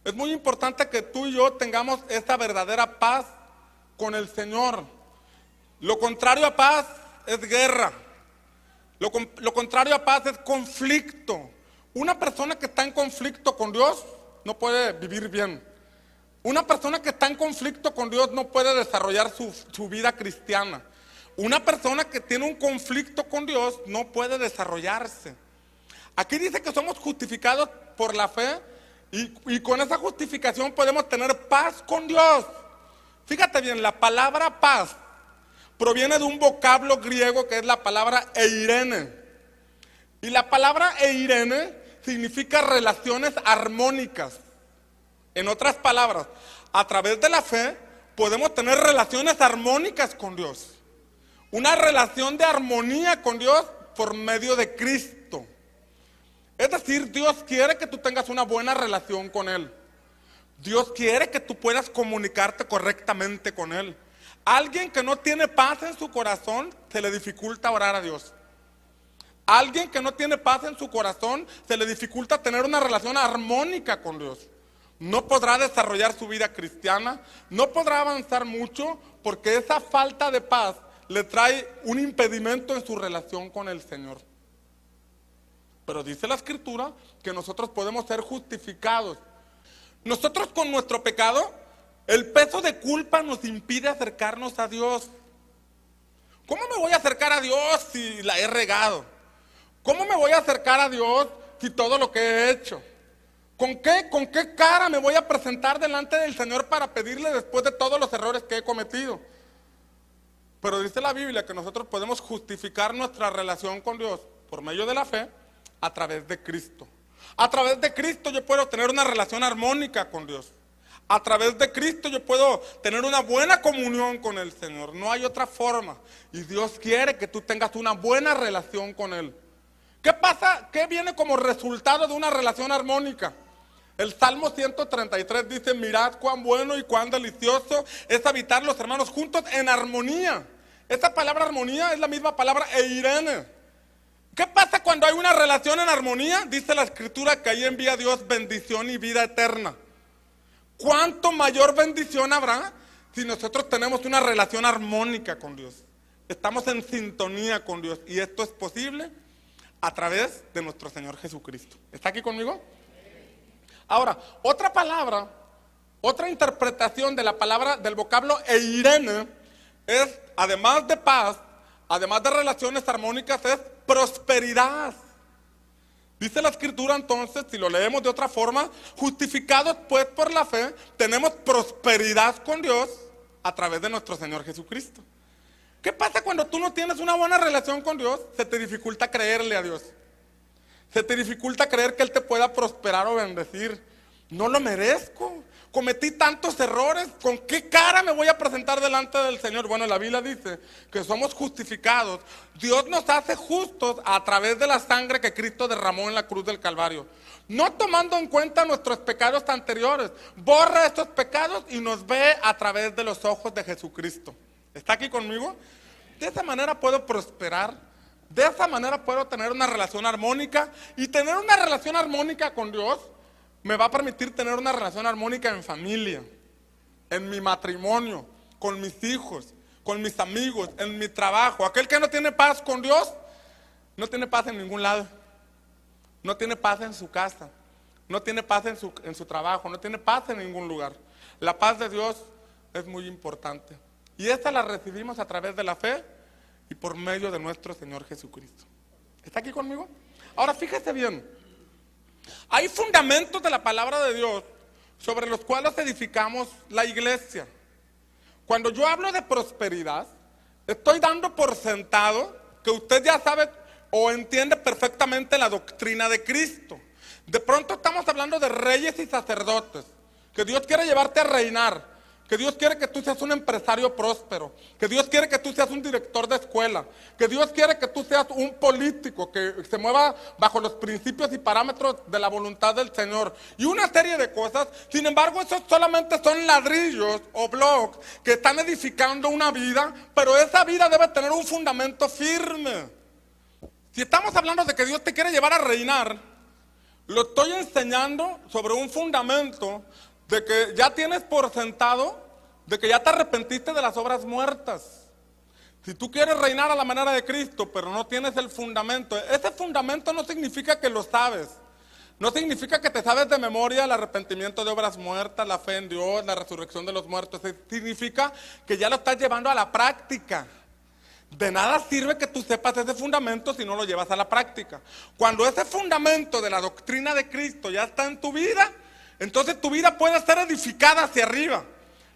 Es muy importante que tú y yo tengamos esa verdadera paz con el Señor. Lo contrario a paz es guerra. Lo contrario a paz es conflicto. Una persona que está en conflicto con Dios no puede vivir bien. Una persona que está en conflicto con Dios no puede desarrollar su vida cristiana. Una persona que tiene un conflicto con Dios no puede desarrollarse. Aquí dice que somos justificados por la fe y con esa justificación podemos tener paz con Dios. Fíjate bien, la palabra paz proviene de un vocablo griego que es la palabra eirene. Y la palabra eirene significa relaciones armónicas. En otras palabras, a través de la fe podemos tener relaciones armónicas con Dios. Una relación de armonía con Dios por medio de Cristo. Es decir, Dios quiere que tú tengas una buena relación con Él. Dios quiere que tú puedas comunicarte correctamente con Él. Alguien que no tiene paz en su corazón, se le dificulta orar a Dios. Alguien que no tiene paz en su corazón, se le dificulta tener una relación armónica con Dios. No podrá desarrollar su vida cristiana, no podrá avanzar mucho, porque esa falta de paz le trae un impedimento en su relación con el Señor. Pero dice la Escritura que nosotros podemos ser justificados. Nosotros con nuestro pecado, el peso de culpa nos impide acercarnos a Dios. ¿Cómo me voy a acercar a Dios si la he regado? ¿Cómo me voy a acercar a Dios si todo lo que he hecho? ¿Con qué cara me voy a presentar delante del Señor para pedirle después de todos los errores que he cometido? Pero dice la Biblia que nosotros podemos justificar nuestra relación con Dios por medio de la fe a través de Cristo. A través de Cristo yo puedo tener una relación armónica con Dios. A través de Cristo yo puedo tener una buena comunión con el Señor. No hay otra forma. Y Dios quiere que tú tengas una buena relación con Él. ¿Qué pasa? ¿Qué viene como resultado de una relación armónica? El Salmo 133 dice: mirad cuán bueno y cuán delicioso es habitar los hermanos juntos en armonía. Esta palabra armonía es la misma palabra eirene. ¿Qué pasa cuando hay una relación en armonía? Dice la Escritura que ahí envía Dios bendición y vida eterna. ¿Cuánto mayor bendición habrá si nosotros tenemos una relación armónica con Dios? Estamos en sintonía con Dios, y esto es posible a través de nuestro Señor Jesucristo. ¿Está aquí conmigo? Ahora, otra palabra, otra interpretación de la palabra, del vocablo eirene, es, además de paz, además de relaciones armónicas, es prosperidad. Dice la Escritura entonces, si lo leemos de otra forma: justificados pues por la fe, tenemos prosperidad con Dios a través de nuestro Señor Jesucristo. ¿Qué pasa cuando tú no tienes una buena relación con Dios? Se te dificulta creerle a Dios. Se te dificulta creer que Él te pueda prosperar o bendecir. No lo merezco. Cometí tantos errores. ¿Con qué cara me voy a presentar delante del Señor? Bueno, la Biblia dice que somos justificados. Dios nos hace justos a través de la sangre que Cristo derramó en la cruz del Calvario. No tomando en cuenta nuestros pecados anteriores. Borra estos pecados y nos ve a través de los ojos de Jesucristo. ¿Está aquí conmigo? De esa manera puedo prosperar. De esa manera puedo tener una relación armónica. Y tener una relación armónica con Dios me va a permitir tener una relación armónica en familia, en mi matrimonio, con mis hijos, con mis amigos, en mi trabajo. Aquel que no tiene paz con Dios, no tiene paz en ningún lado. No tiene paz en su casa, no tiene paz en su trabajo, no tiene paz en ningún lugar. La paz de Dios es muy importante. Y esta la recibimos a través de la fe y por medio de nuestro Señor Jesucristo. ¿Está aquí conmigo? Ahora fíjese bien. Hay fundamentos de la palabra de Dios sobre los cuales edificamos la iglesia. Cuando yo hablo de prosperidad, estoy dando por sentado que usted ya sabe o entiende perfectamente la doctrina de Cristo. De pronto estamos hablando de reyes y sacerdotes, que Dios quiere llevarte a reinar, que Dios quiere que tú seas un empresario próspero, que Dios quiere que tú seas un director de escuela, que Dios quiere que tú seas un político que se mueva bajo los principios y parámetros de la voluntad del Señor, y una serie de cosas. Sin embargo, esos solamente son ladrillos o bloques que están edificando una vida, pero esa vida debe tener un fundamento firme. Si estamos hablando de que Dios te quiere llevar a reinar, lo estoy enseñando sobre un fundamento de que ya tienes por sentado, de que ya te arrepentiste de las obras muertas. Si tú quieres reinar a la manera de Cristo, pero no tienes el fundamento, ese fundamento no significa que lo sabes. No significa que te sabes de memoria el arrepentimiento de obras muertas, la fe en Dios, la resurrección de los muertos. Significa que ya lo estás llevando a la práctica. De nada sirve que tú sepas ese fundamento si no lo llevas a la práctica. Cuando ese fundamento de la doctrina de Cristo ya está en tu vida, entonces tu vida puede ser edificada hacia arriba.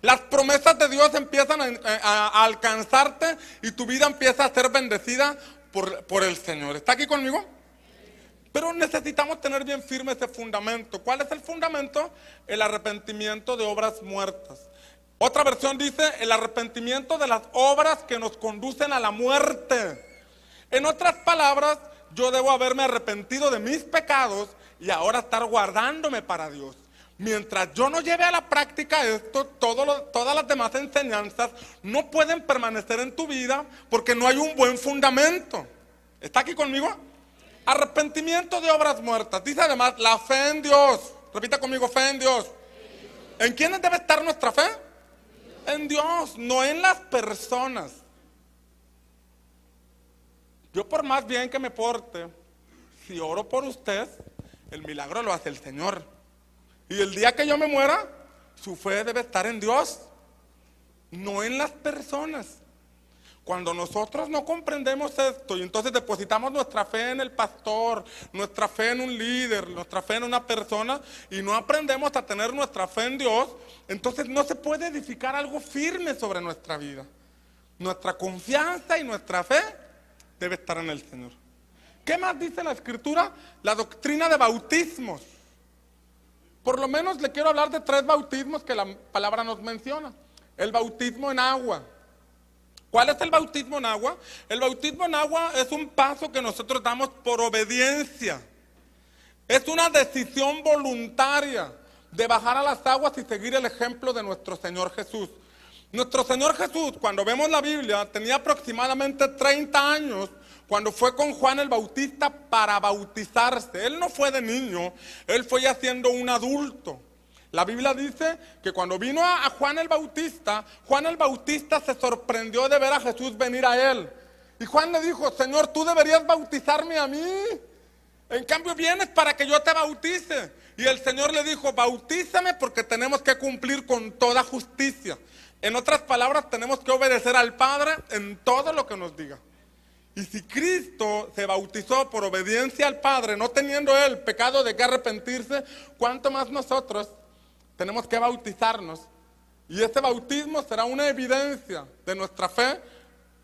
Las promesas de Dios empiezan a alcanzarte y tu vida empieza a ser bendecida por el Señor. ¿Está aquí conmigo? Pero necesitamos tener bien firme ese fundamento. ¿Cuál es el fundamento? El arrepentimiento de obras muertas. Otra versión dice el arrepentimiento de las obras que nos conducen a la muerte. En otras palabras, yo debo haberme arrepentido de mis pecados y ahora estar guardándome para Dios. Mientras yo no lleve a la práctica esto, todas las demás enseñanzas no pueden permanecer en tu vida porque no hay un buen fundamento. ¿Está aquí conmigo? Arrepentimiento de obras muertas. Dice además la fe en Dios. Repita conmigo, fe en Dios. ¿En quiénes debe estar nuestra fe? En Dios, no en las personas. Yo por más bien que me porte, si oro por usted, el milagro lo hace el Señor. Y el día que yo me muera, su fe debe estar en Dios, no en las personas. Cuando nosotros no comprendemos esto y entonces depositamos nuestra fe en el pastor, nuestra fe en un líder, nuestra fe en una persona y no aprendemos a tener nuestra fe en Dios, entonces no se puede edificar algo firme sobre nuestra vida. Nuestra confianza y nuestra fe debe estar en el Señor. ¿Qué más dice la Escritura? La doctrina de bautismos. Por lo menos le quiero hablar de 3 bautismos que la palabra nos menciona. El bautismo en agua. ¿Cuál es el bautismo en agua? El bautismo en agua es un paso que nosotros damos por obediencia. Es una decisión voluntaria de bajar a las aguas y seguir el ejemplo de nuestro Señor Jesús. Nuestro Señor Jesús, cuando vemos la Biblia, tenía aproximadamente 30 años cuando fue con Juan el Bautista para bautizarse. Él no fue de niño, él fue ya siendo un adulto. La Biblia dice que cuando vino a Juan el Bautista se sorprendió de ver a Jesús venir a él. Y Juan le dijo, Señor, tú deberías bautizarme a mí. En cambio vienes para que yo te bautice. Y el Señor le dijo, bautízame porque tenemos que cumplir con toda justicia. En otras palabras, tenemos que obedecer al Padre en todo lo que nos diga. Y si Cristo se bautizó por obediencia al Padre, no teniendo Él pecado de que arrepentirse, ¿cuánto más nosotros tenemos que bautizarnos? Y este bautismo será una evidencia de nuestra fe,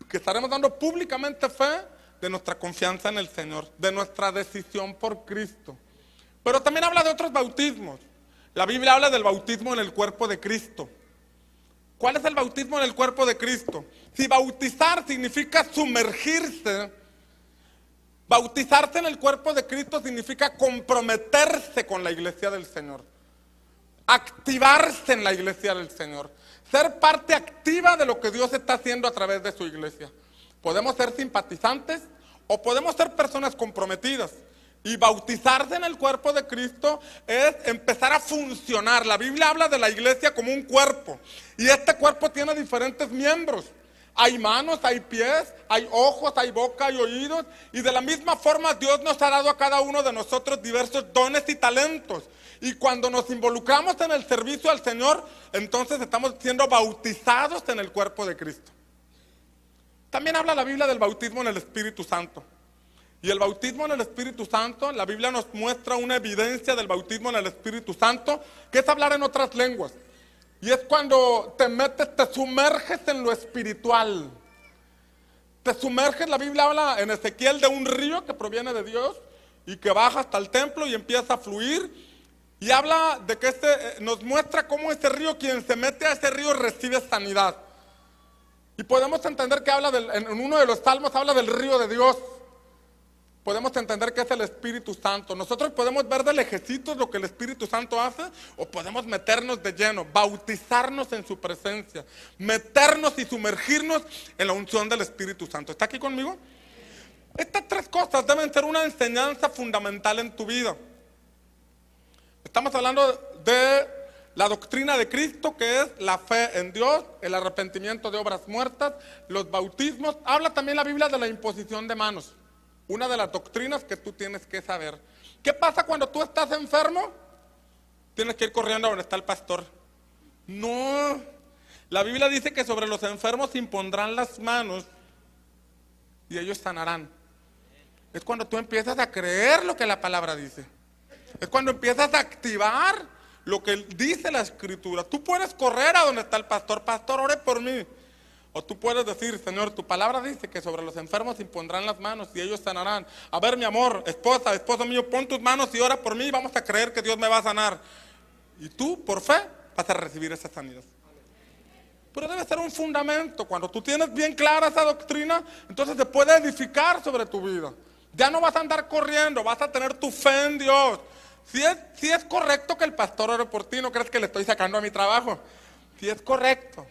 que estaremos dando públicamente fe de nuestra confianza en el Señor, de nuestra decisión por Cristo. Pero también habla de otros bautismos. La Biblia habla del bautismo en el cuerpo de Cristo. ¿Cuál es el bautismo en el cuerpo de Cristo? Si bautizar significa sumergirse, bautizarse en el cuerpo de Cristo significa comprometerse con la iglesia del Señor, activarse en la iglesia del Señor, ser parte activa de lo que Dios está haciendo a través de su iglesia. Podemos ser simpatizantes o podemos ser personas comprometidas. Y bautizarse en el cuerpo de Cristo es empezar a funcionar. La Biblia habla de la iglesia como un cuerpo. Y este cuerpo tiene diferentes miembros. Hay manos, hay pies, hay ojos, hay boca, hay oídos. Y de la misma forma Dios nos ha dado a cada uno de nosotros diversos dones y talentos. Y cuando nos involucramos en el servicio al Señor, entonces estamos siendo bautizados en el cuerpo de Cristo. También habla la Biblia del bautismo en el Espíritu Santo. Y el bautismo en el Espíritu Santo, la Biblia nos muestra una evidencia del bautismo en el Espíritu Santo, que es hablar en otras lenguas. Y es cuando te metes, te sumerges en lo espiritual. Te sumerges, la Biblia habla en Ezequiel de un río que proviene de Dios y que baja hasta el templo y empieza a fluir. Y habla de que nos muestra cómo ese río, quien se mete a ese río recibe sanidad. Y podemos entender que habla en uno de los salmos habla del río de Dios. Podemos entender que es el Espíritu Santo. Nosotros podemos ver de lejecitos lo que el Espíritu Santo hace, o podemos meternos de lleno, bautizarnos en su presencia, meternos y sumergirnos en la unción del Espíritu Santo. ¿Está aquí conmigo? Estas 3 cosas deben ser una enseñanza fundamental en tu vida. Estamos hablando de la doctrina de Cristo, que es la fe en Dios, el arrepentimiento de obras muertas, los bautismos. Habla también la Biblia de la imposición de manos. Una de las doctrinas que tú tienes que saber. ¿Qué pasa cuando tú estás enfermo? Tienes que ir corriendo a donde está el pastor. No. La Biblia dice que sobre los enfermos se impondrán las manos y ellos sanarán. Es cuando tú empiezas a creer lo que la palabra dice. Es cuando empiezas a activar lo que dice la Escritura. Tú puedes correr a donde está el pastor. Pastor, ore por mí. O tú puedes decir, Señor, tu palabra dice que sobre los enfermos se impondrán las manos y ellos sanarán. A ver, mi amor, esposa, esposo mío, pon tus manos y ora por mí y vamos a creer que Dios me va a sanar. Y tú, por fe, vas a recibir esa sanidad. Pero debe ser un fundamento. Cuando tú tienes bien clara esa doctrina, entonces se puede edificar sobre tu vida. Ya no vas a andar corriendo, vas a tener tu fe en Dios. Si es correcto que el pastor ore por ti, no crees que le estoy sacando a mi trabajo. Si es correcto.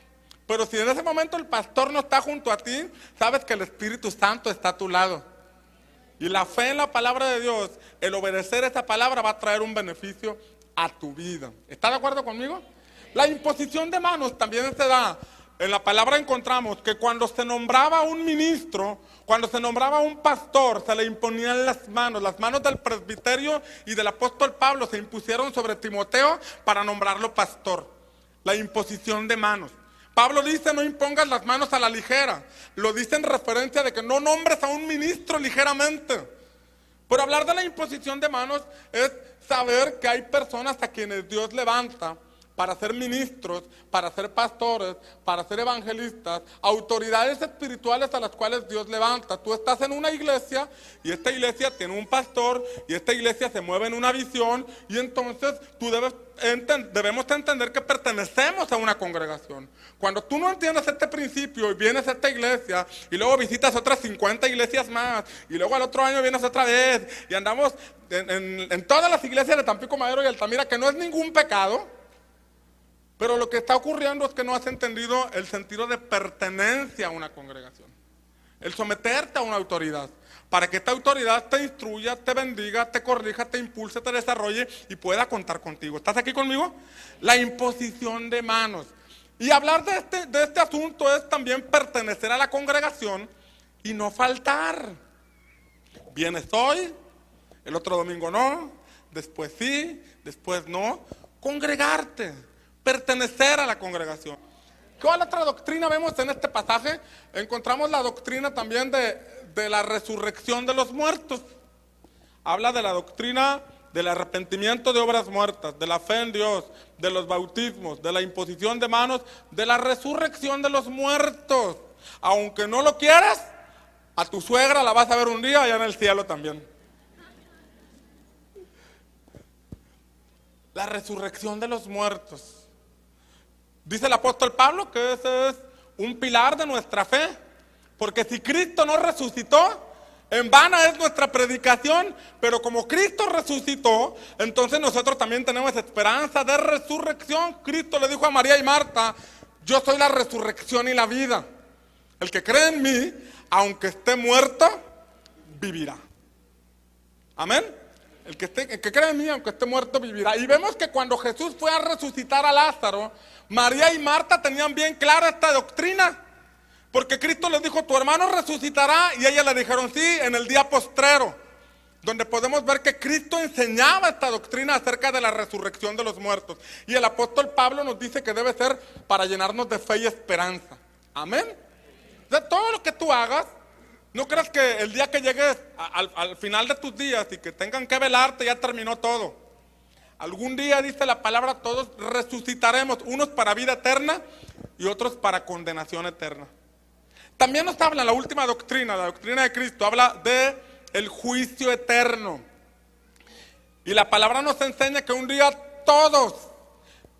Pero si en ese momento el pastor no está junto a ti, sabes que el Espíritu Santo está a tu lado. Y la fe en la palabra de Dios, el obedecer esa palabra va a traer un beneficio a tu vida. ¿Está de acuerdo conmigo? La imposición de manos también se da. En la palabra encontramos que cuando se nombraba un ministro, cuando se nombraba un pastor, se le imponían las manos del presbiterio y del apóstol Pablo se impusieron sobre Timoteo para nombrarlo pastor. La imposición de manos. Pablo dice, no impongas las manos a la ligera. Lo dice en referencia de que no nombres a un ministro ligeramente. Pero hablar de la imposición de manos es saber que hay personas a quienes Dios levanta para ser ministros, para ser pastores, para ser evangelistas, autoridades espirituales a las cuales Dios levanta. Tú estás en una iglesia y esta iglesia tiene un pastor y esta iglesia se mueve en una visión y entonces debemos entender que pertenecemos a una congregación. Cuando tú no entiendes este principio y vienes a esta iglesia y luego visitas otras 50 iglesias más y luego al otro año vienes otra vez y andamos en todas las iglesias de Tampico, Madero y Altamira, que no es ningún pecado, pero lo que está ocurriendo es que no has entendido el sentido de pertenencia a una congregación, el someterte a una autoridad, para que esta autoridad te instruya, te bendiga, te corrija, te impulse, te desarrolle y pueda contar contigo. ¿Estás aquí conmigo? La imposición de manos. Y hablar de este asunto es también pertenecer a la congregación y no faltar. Vienes hoy, el otro domingo no, después sí, después no. Congregarte, pertenecer a la congregación. ¿Cuál otra doctrina vemos en este pasaje? Encontramos la doctrina también de la resurrección de los muertos. Habla de la doctrina del arrepentimiento de obras muertas, de la fe en Dios, de los bautismos, de la imposición de manos, de la resurrección de los muertos. Aunque no lo quieras, a tu suegra la vas a ver un día allá en el cielo también. La resurrección de los muertos. Dice el apóstol Pablo que ese es un pilar de nuestra fe, porque si Cristo no resucitó, en vana es nuestra predicación, pero como Cristo resucitó, entonces nosotros también tenemos esperanza de resurrección. Cristo le dijo a María y Marta: yo soy la resurrección y la vida. El que cree en mí, aunque esté muerto, vivirá. Amén. El que cree en mí, aunque esté muerto, vivirá. Y vemos que cuando Jesús fue a resucitar a Lázaro, María y Marta tenían bien clara esta doctrina. Porque Cristo les dijo: tu hermano resucitará. Y ellas le dijeron: sí, en el día postrero. Donde podemos ver que Cristo enseñaba esta doctrina acerca de la resurrección de los muertos. Y el apóstol Pablo nos dice que debe ser para llenarnos de fe y esperanza. Amén. De todo lo que tú hagas, no creas que el día que llegues al final de tus días y que tengan que velarte ya terminó todo. Algún día, dice la palabra, todos resucitaremos, unos para vida eterna y otros para condenación eterna. También nos habla la última doctrina, la doctrina de Cristo, habla de el juicio eterno. Y la palabra nos enseña que un día todos,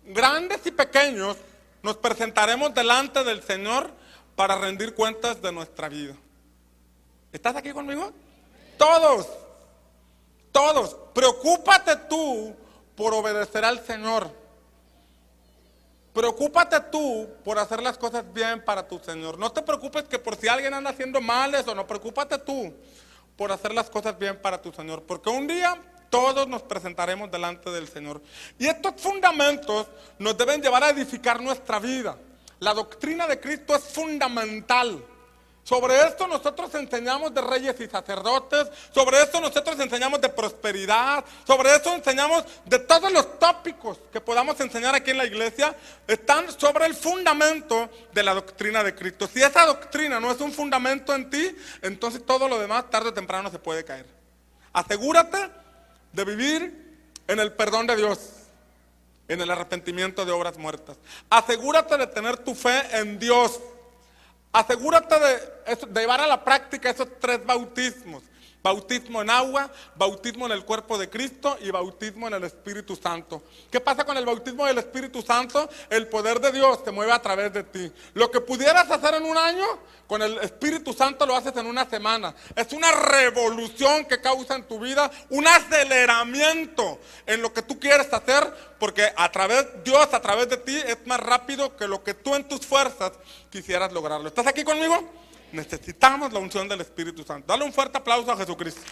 grandes y pequeños, nos presentaremos delante del Señor para rendir cuentas de nuestra vida. ¿Estás aquí conmigo? Todos, todos. Preocúpate tú por obedecer al Señor. Preocúpate tú por hacer las cosas bien para tu Señor. No te preocupes que por si alguien anda haciendo males o no. Preocúpate tú por hacer las cosas bien para tu Señor. Porque un día todos nos presentaremos delante del Señor. Y estos fundamentos nos deben llevar a edificar nuestra vida. La doctrina de Cristo es fundamental. Sobre esto nosotros enseñamos de reyes y sacerdotes, sobre esto nosotros enseñamos de prosperidad, sobre esto enseñamos de todos los tópicos que podamos enseñar aquí en la iglesia, están sobre el fundamento de la doctrina de Cristo. Si esa doctrina no es un fundamento en ti, entonces todo lo demás tarde o temprano se puede caer. Asegúrate de vivir en el perdón de Dios, en el arrepentimiento de obras muertas. Asegúrate de tener tu fe en Dios. Asegúrate de llevar a la práctica esos 3 bautismos. Bautismo en agua, bautismo en el cuerpo de Cristo y bautismo en el Espíritu Santo. ¿Qué pasa con el bautismo del Espíritu Santo? El poder de Dios se mueve a través de ti. Lo que pudieras hacer en un año, con el Espíritu Santo lo haces en una semana. Es una revolución que causa en tu vida, un aceleramiento en lo que tú quieres hacer, porque Dios a través de ti es más rápido que lo que tú en tus fuerzas quisieras lograrlo. ¿Estás aquí conmigo? Necesitamos la unción del Espíritu Santo. Dale un fuerte aplauso a Jesucristo.